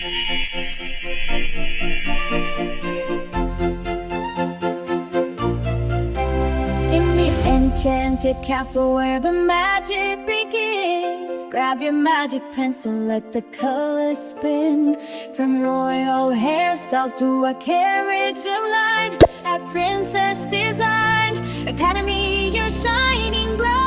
In the enchanted castle where the magic begins, grab your magic pencil, let the colors spin. From royal hairstyles to a carriage of light, at Princess Design Academy, you're shining bright.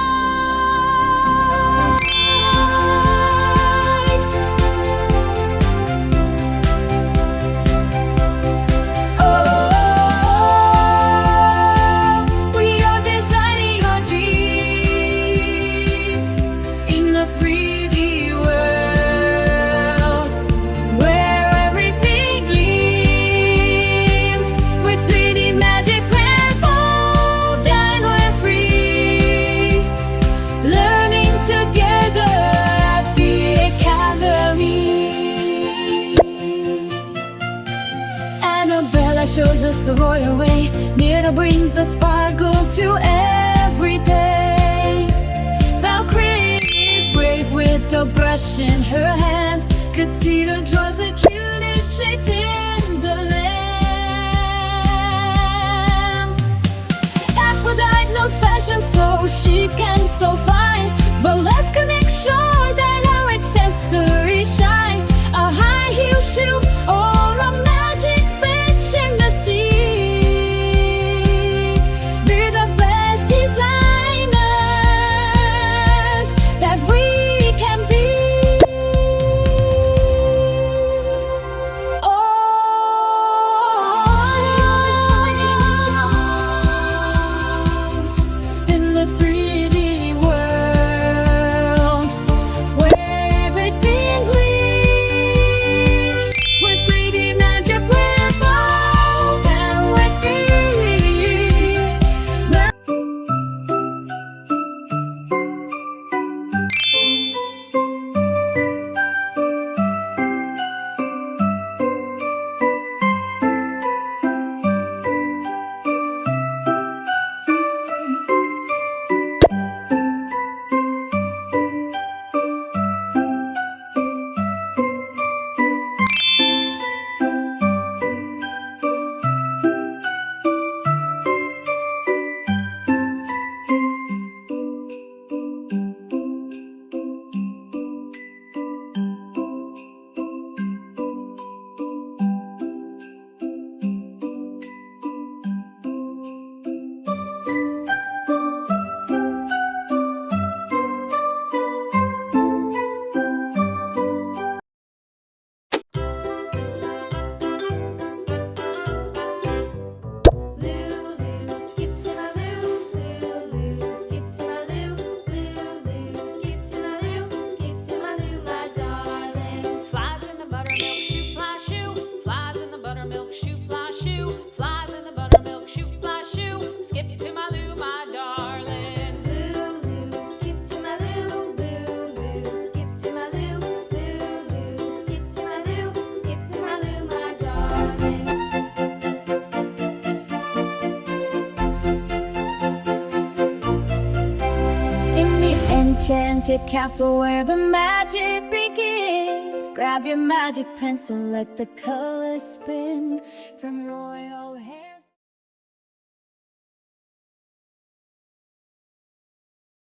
Shows us the royal way. Mirror brings the sparkle to every day. Valkyrie is brave with the brush in her hand. Katina draws the cutest shapes in the land. Aphrodite knows fashion, so chic and so fine. Valeska makes sure that her accessories shine. A high heel shoe or a magic fish in the sea. Be the best designers that we can be. In the 3D world where everything gleams, with 3D magic we're bold and we're free. Enchanted castle where the magic begins. Grab your magic pencil, let the colors spin. From royal hair